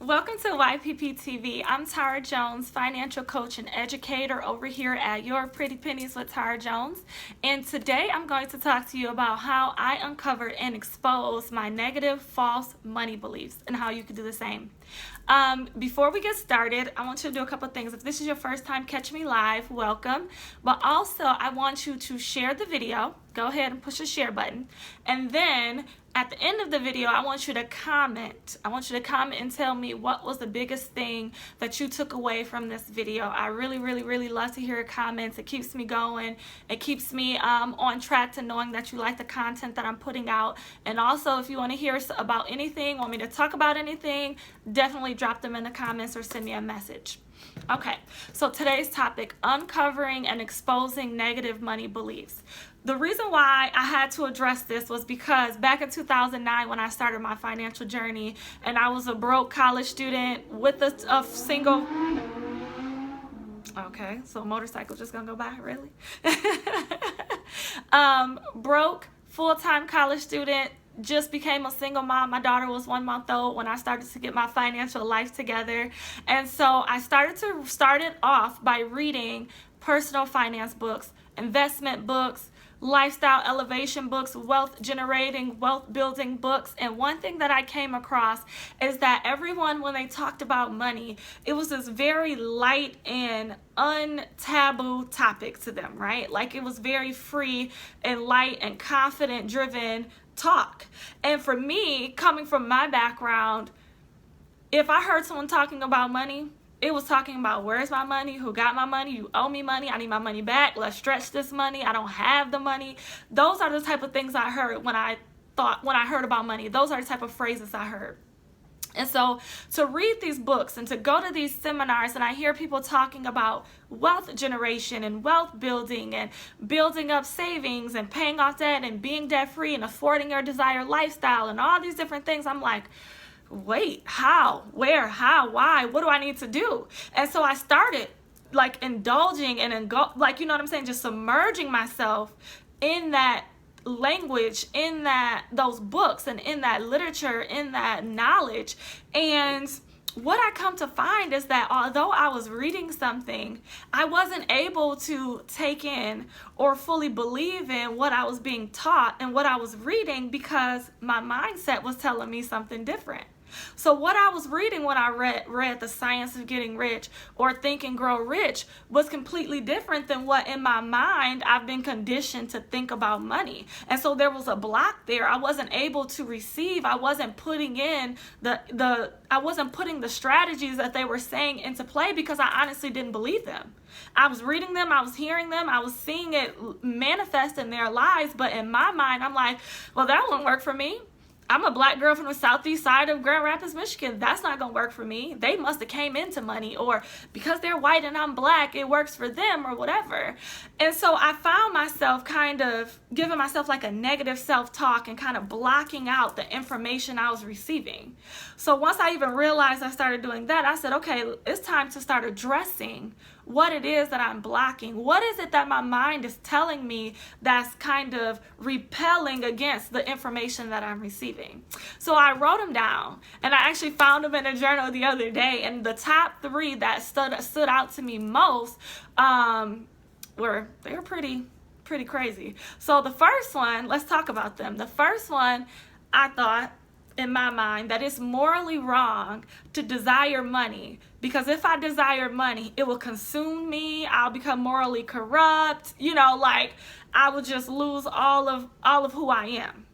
Welcome to YPP TV. I'm Tara Jones, financial coach and educator over here at Your Pretty Pennies with Tara Jones. And today I'm going to talk to you about how I uncovered and exposed my negative false money beliefs and how you can do the same. Before we get started, I want you to do a couple of things. If this is your first time catching me live, welcome. But also, I want you to share the video. Go ahead and push the share button. And then at the end of the video, I want you to comment. I want you to comment and tell me what was the biggest thing that you took away from this video. I really love to hear your comments. It keeps me going. It keeps me on track to knowing that you like the content that I'm putting out. And also, if you want to hear about anything, want me to talk about anything, definitely drop them in the comments or send me a message. Okay, so today's topic, uncovering and exposing negative money beliefs. The reason why I had to address this was because back in 2009 when I started my financial journey and I was a broke college student with a single... Okay, so a motorcycle just gonna go by, really? Broke, full-time college student, just became a single mom. My daughter was 1 month old when I started to get my financial life together. And so I started off by reading personal finance books, investment books, lifestyle elevation books, wealth generating, wealth building books. And one thing that I came across is that everyone, when they talked about money, it was this very light and untaboo topic to them, right? Like it was very free and light and confident driven talk. And for me, coming from my background, if I heard someone talking about money, it was talking about where's my money, who got my money, you owe me money, I need my money back, let's stretch this money, I don't have the money. Those are the type of things I heard when I heard about money. Those are the type of phrases I heard. And so to read these books and to go to these seminars and I hear people talking about wealth generation and wealth building and building up savings and paying off debt and being debt free and affording your desired lifestyle and all these different things, I'm like, wait, how, where, how, why, what do I need to do? And so I started like indulging and like, you know what I'm saying, just submerging myself in that language, in those books and in that literature, in that knowledge. And what I come to find is that although I was reading something, I wasn't able to take in or fully believe in what I was being taught and what I was reading because my mindset was telling me something different. So what I was reading when I read The Science of Getting Rich or Think and Grow Rich was completely different than what in my mind I've been conditioned to think about money. And so there was a block there. I wasn't able to receive. I wasn't putting in I wasn't putting the strategies that they were saying into play because I honestly didn't believe them. I was reading them, I was hearing them, I was seeing it manifest in their lives, but in my mind I'm like, well, that won't work for me. I'm a black girl from the southeast side of Grand Rapids, Michigan. That's not going to work for me. They must have came into money, or because they're white and I'm black, it works for them or whatever. And so I found myself kind of giving myself like a negative self-talk and kind of blocking out the information I was receiving. So once I even realized I started doing that, I said, okay, it's time to start addressing what it is that I'm blocking. What is it that my mind is telling me that's kind of repelling against the information that I'm receiving? So I wrote them down and I actually found them in a journal the other day, and the top 3 that stood out to me most were pretty crazy. So the first one, let's talk about them. The first one, I thought in my mind that it's morally wrong to desire money, because if I desire money, it will consume me. I'll become morally corrupt. You know, like I will just lose all of who I am.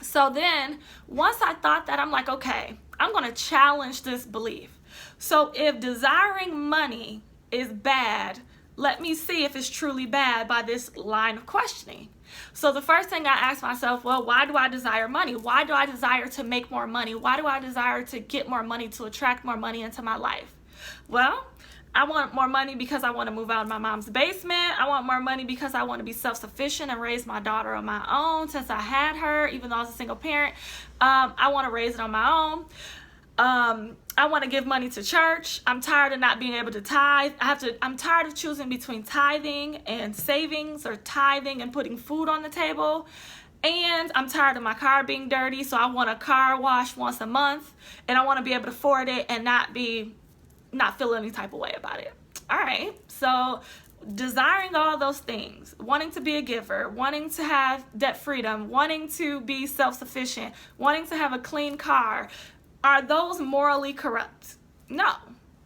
So then once I thought that, I'm like, okay, I'm going to challenge this belief. So if desiring money is bad, let me see if it's truly bad by this line of questioning. So the first thing I asked myself, well, why do I desire money? Why do I desire to make more money? Why do I desire to get more money, to attract more money into my life? Well, I want more money because I want to move out of my mom's basement. I want more money because I want to be self-sufficient and raise my daughter on my own since I had her, even though I was a single parent. I want to raise it on my own. I want to give money to church. I'm tired of not being able to tithe. I'm tired of choosing between tithing and savings, or tithing and putting food on the table. And I'm tired of my car being dirty, so I want a car wash once a month, and I want to be able to afford it and not feel any type of way about it. All right, so desiring all those things, wanting to be a giver, wanting to have debt freedom, wanting to be self-sufficient, wanting to have a clean car, are those morally corrupt? No.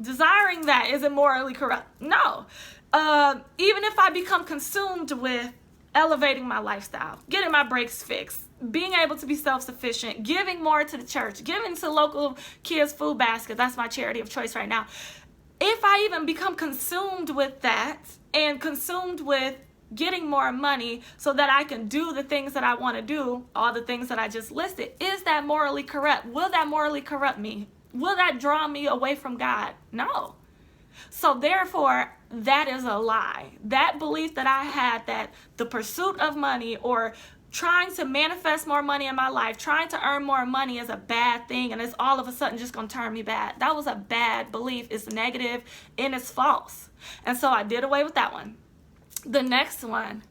Desiring that, is it morally corrupt? No. Even if I become consumed with elevating my lifestyle, getting my brakes fixed, being able to be self-sufficient, giving more to the church, giving to local kids' food basket, that's my charity of choice right now. If I even become consumed with that and consumed with getting more money so that I can do the things that I want to do, all the things that I just listed, is that morally corrupt? Will that morally corrupt me? Will that draw me away from God? No. So therefore, that is a lie. That belief that I had that the pursuit of money or trying to manifest more money in my life, trying to earn more money is a bad thing and it's all of a sudden just going to turn me bad. That was a bad belief. It's negative and it's false. And so I did away with that one. The next one,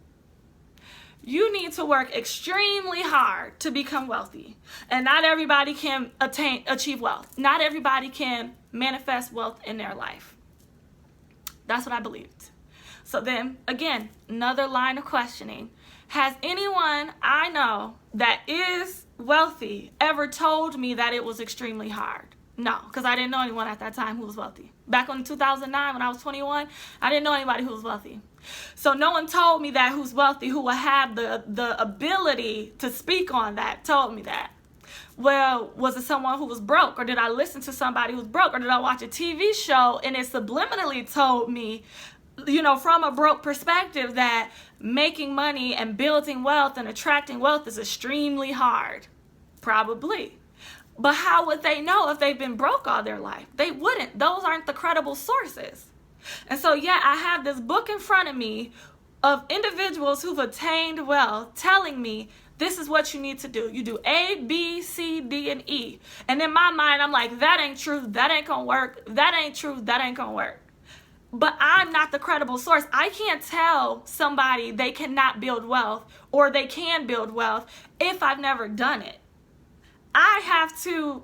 you need to work extremely hard to become wealthy. And not everybody can achieve wealth. Not everybody can manifest wealth in their life. That's what I believed. So then, again, another line of questioning. Has anyone I know that is wealthy ever told me that it was extremely hard? No, because I didn't know anyone at that time who was wealthy. Back in 2009 when I was 21, I didn't know anybody who was wealthy. So no one told me that who's wealthy, who will have the ability to speak on that, told me that. Well, was it someone who was broke? Or did I listen to somebody who's broke? Or did I watch a TV show and it subliminally told me, from a broke perspective, that making money and building wealth and attracting wealth is extremely hard? Probably. But how would they know if they've been broke all their life? They wouldn't. Those aren't the credible sources. And so, I have this book in front of me of individuals who've attained wealth telling me this is what you need to do. You do A, B, C, D, and E. And in my mind, I'm like, that ain't true. That ain't gonna work. That ain't true. That ain't gonna work. But I'm not the credible source. I can't tell somebody they cannot build wealth or they can build wealth if I've never done it. I have to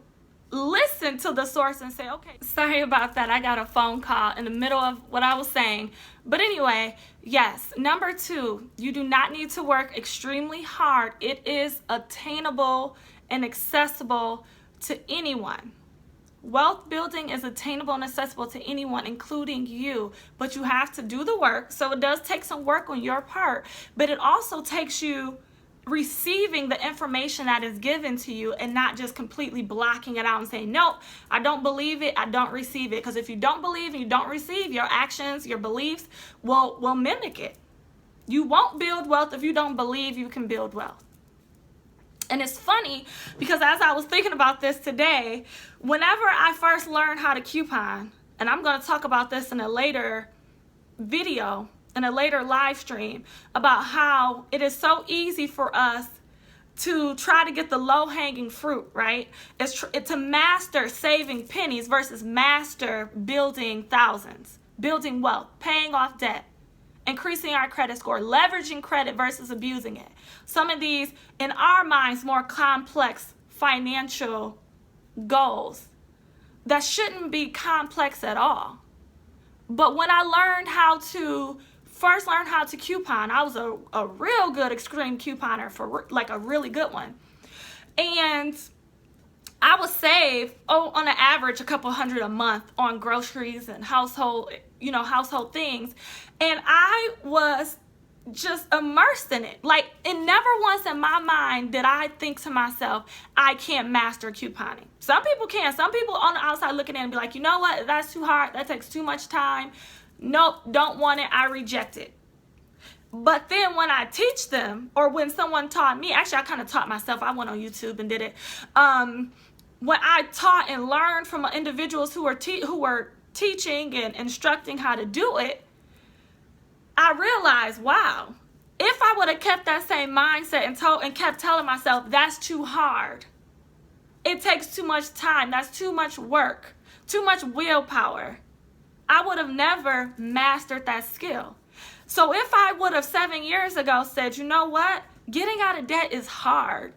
listen to the source and say, okay, sorry about that. I got a phone call in the middle of what I was saying. But anyway, yes, number 2, you do not need to work extremely hard. It is attainable and accessible to anyone. Wealth building is attainable and accessible to anyone, including you, but you have to do the work. So it does take some work on your part, but it also takes you receiving the information that is given to you and not just completely blocking it out and saying, nope, I don't believe it, I don't receive it. Because if you don't believe and you don't receive, your actions, your beliefs will mimic it. You won't build wealth if you don't believe you can build wealth. And it's funny because as I was thinking about this today, whenever I first learned how to coupon, and I'm going to talk about this in a later video, in a later live stream, about how it is so easy for us to try to get the low-hanging fruit, right? It's to master saving pennies versus master building thousands, building wealth, paying off debt, increasing our credit score, leveraging credit versus abusing it. Some of these, in our minds, more complex financial goals that shouldn't be complex at all. But when I first learned how to coupon, I was a real good extreme couponer, for like a really good one. And I would save, on an average, a couple hundred a month on groceries and household things. And I was just immersed in it. Like, it never once in my mind did I think to myself, I can't master couponing. Some people can. Some people on the outside looking in and be like, you know what? That's too hard. That takes too much time. Nope, don't want it. I reject it. But then when I teach them, or when someone taught me, actually I kind of taught myself. I went on YouTube and did it. When I taught and learned from individuals who were teaching and instructing how to do it, I realized, wow, if I would have kept that same mindset and kept telling myself that's too hard, it takes too much time, that's too much work, too much willpower, I would have never mastered that skill. So if I would have 7 years ago said, you know what, Getting out of debt is hard.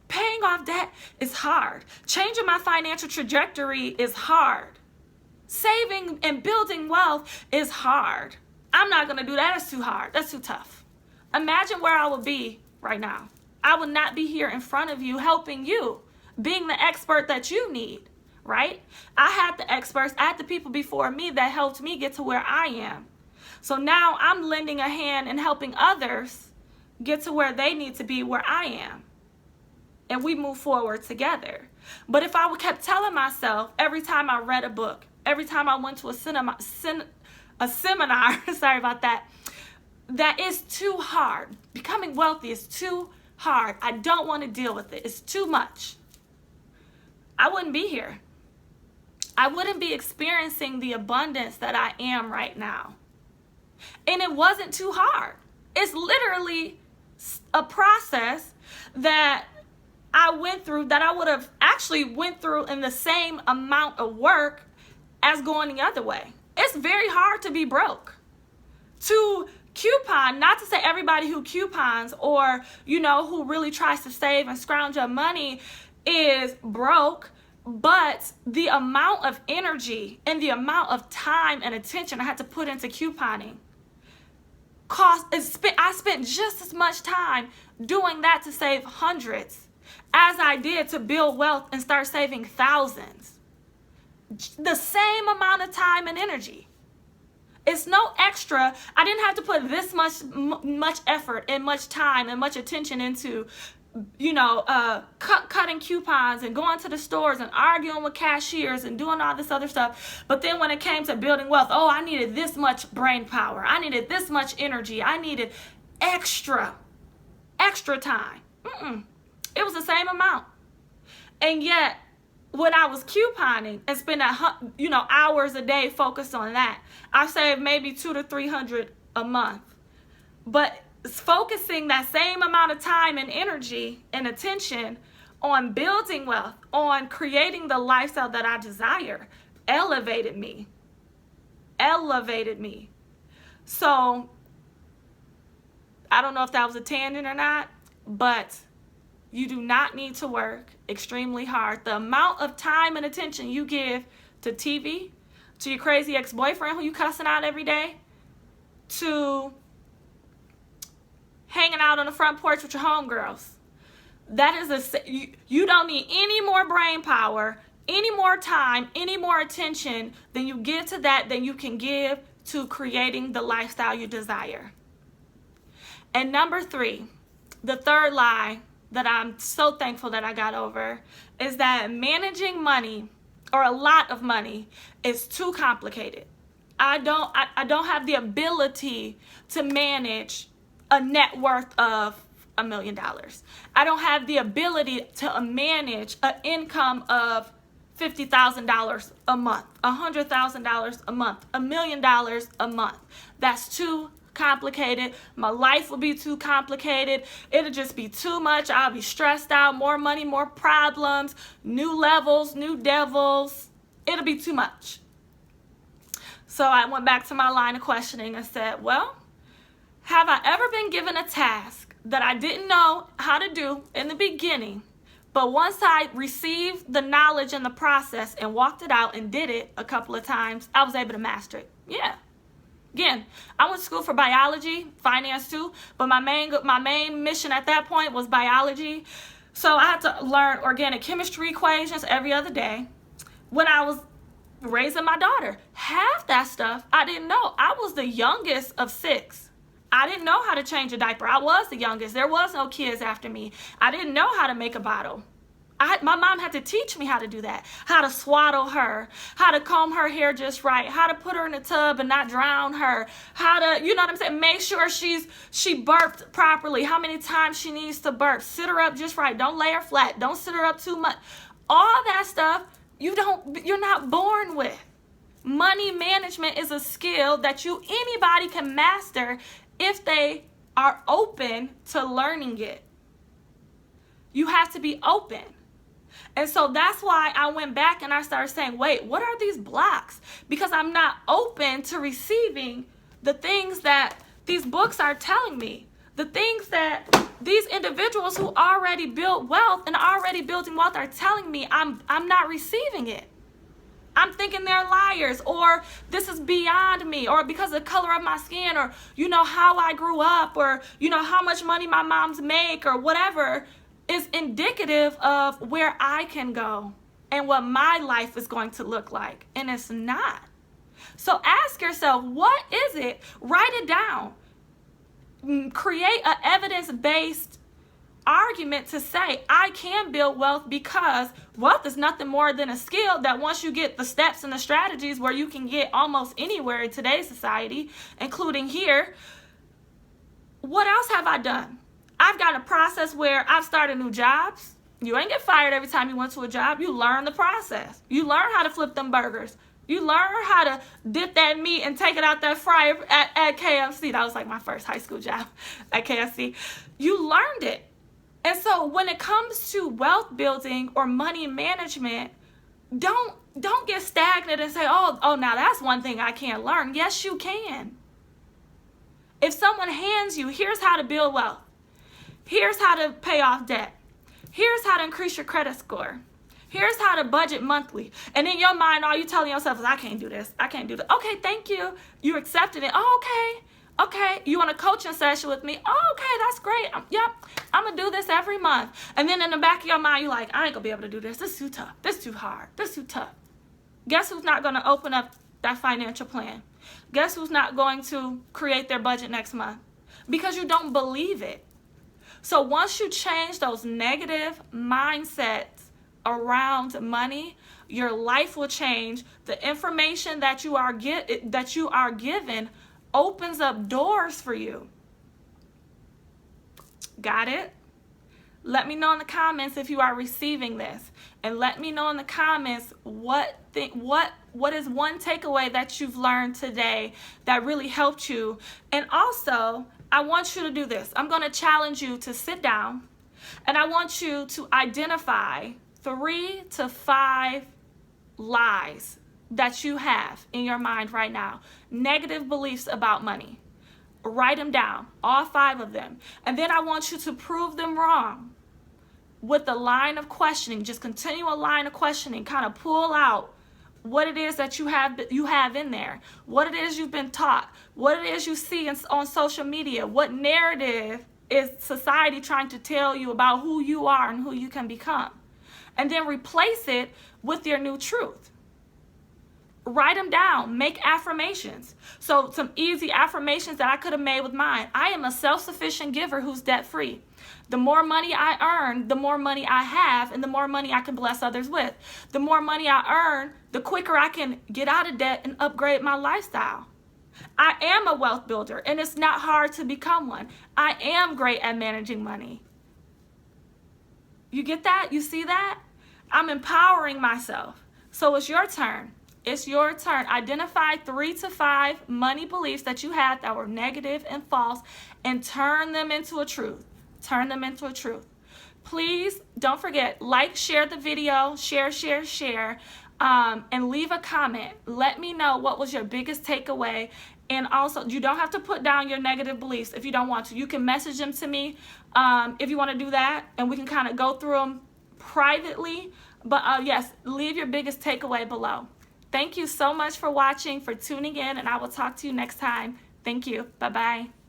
Paying off debt is hard. Changing my financial trajectory is hard. Saving and building wealth is hard. I'm not going to do that. That's too hard. That's too tough. Imagine where I would be right now. I would not be here in front of you helping you, being the expert that you need, right? I had the experts, I had the people before me that helped me get to where I am. So now I'm lending a hand and helping others get to where they need to be, where I am. And we move forward together. But if I kept telling myself every time I read a book, every time I went to a seminar, sorry about that, that is too hard. Becoming wealthy is too hard. I don't want to deal with it. It's too much. I wouldn't be here. I wouldn't be experiencing the abundance that I am right now. And it wasn't too hard. It's literally a process that I went through that I would have actually went through in the same amount of work as going the other way. It's very hard to be broke. To coupon, not to say everybody who coupons or, who really tries to save and scrounge up money is broke, but the amount of energy and the amount of time and attention I had to put into couponing I spent just as much time doing that to save hundreds as I did to build wealth and start saving thousands. The same amount of time and energy. It's no extra. I didn't have to put this much effort and much time and much attention into, cutting coupons and going to the stores and arguing with cashiers and doing all this other stuff. But then when it came to building wealth, I needed this much brain power. I needed this much energy. I needed extra time. It was the same amount. And yet, when I was couponing and spending, hours a day focused on that, I saved maybe $200 to $300 a month. But focusing that same amount of time and energy and attention on building wealth, on creating the lifestyle that I desire, elevated me. So, I don't know if that was a tangent or not, but you do not need to work extremely hard. The amount of time and attention you give to TV, to your crazy ex-boyfriend who you cussing out every day, to hanging out on the front porch with your homegirls. That is you don't need any more brain power, any more time, any more attention than you give to that than you can give to creating the lifestyle you desire. And number 3, the third lie that I'm so thankful that I got over is that managing money or a lot of money is too complicated. I don't have the ability to manage a net worth of $1 million. I don't have the ability to manage an income of $50,000 a month, $100,000 a month, $1 million a month. That's too complicated. My life will be too complicated. It'll just be too much. I'll be stressed out. More money, more problems, new levels, new devils. It'll be too much. So I went back to my line of questioning and said, well, have I ever been given a task that I didn't know how to do in the beginning, but once I received the knowledge and the process and walked it out and did it a couple of times, I was able to master it? Yeah. Again, I went to school for biology, finance too, but my main mission at that point was biology. So I had to learn organic chemistry equations every other day. When I was raising my daughter, half that stuff I didn't know. I was the youngest of 6. I didn't know how to change a diaper. I was the youngest. There was no kids after me. I didn't know how to make a bottle. My mom had to teach me how to do that, how to swaddle her, how to comb her hair just right, how to put her in a tub and not drown her, how to, make sure she burped properly, how many times she needs to burp, sit her up just right, don't lay her flat, don't sit her up too much. All that stuff you're not born with. Money management is a skill that anybody can master if they are open to learning it. You have to be open. And so that's why I went back and I started saying, wait, what are these blocks? Because I'm not open to receiving the things that these books are telling me. The things that these individuals who already built wealth and already building wealth are telling me, I'm not receiving it. I'm thinking they're liars, or this is beyond me, or because of the color of my skin, or, you know, how I grew up, or, you know, how much money my moms make, or whatever is indicative of where I can go and what my life is going to look like. And it's not. So ask yourself, what is it? Write it down. Create an evidence-based argument to say, I can build wealth, because wealth is nothing more than a skill that once you get the steps and the strategies where you can get almost anywhere in today's society, including here. What else have I done? I've got a process where I've started new jobs. You ain't get fired every time you went to a job. You learn the process. You learn how to flip them burgers. You learn how to dip that meat and take it out that fryer at KFC. That was like my first high school job at KFC. You learned it. And so when it comes to wealth building or money management, don't get stagnant and say, oh, now that's one thing I can't learn. Yes, you can. If someone hands you, here's how to build wealth. Here's how to pay off debt. Here's how to increase your credit score. Here's how to budget monthly. And in your mind, all you're telling yourself is, I can't do this. I can't do that. Okay, thank you. You're accepting it. Oh, okay. Okay, you want a coaching session with me? Oh, okay, that's great. Yep, I'm going to do this every month. And then in the back of your mind, you're like, I ain't going to be able to do this. This is too tough. This is too hard. This is too tough. Guess who's not going to open up that financial plan? Guess who's not going to create their budget next month? Because you don't believe it. So once you change those negative mindsets around money, your life will change. The information that you are given opens up doors for you. Got it? Let me know in the comments if you are receiving this, and let me know in the comments what is one takeaway that you've learned today that really helped you. And also, I want you to do this. I'm going to challenge you to sit down, and I want you to identify 3 to 5 lies that you have in your mind right now, negative beliefs about money. Write them down, all 5 of them. And then I want you to prove them wrong with a line of questioning. Just continue a line of questioning, kind of pull out what it is that you have in there, what it is you've been taught, what it is you see on social media, what narrative is society trying to tell you about who you are and who you can become. And then replace it with your new truth. Write them down. Make affirmations. So some easy affirmations that I could have made with mine. I am a self-sufficient giver who's debt-free. The more money I earn, the more money I have, and the more money I can bless others with. The more money I earn, the quicker I can get out of debt and upgrade my lifestyle. I am a wealth builder, and it's not hard to become one. I am great at managing money. You get that? You see that? I'm empowering myself. So it's your turn. It's your turn. Identify 3 to 5 money beliefs that you had that were negative and false, and turn them into a truth. Turn them into a truth. Please don't forget, like, share the video, share, and leave a comment. Let me know what was your biggest takeaway. And also, you don't have to put down your negative beliefs if you don't want to. You can message them to me if you want to do that, and we can kind of go through them privately. But yes, leave your biggest takeaway below. Thank you so much for watching, for tuning in, and I will talk to you next time. Thank you. Bye-bye.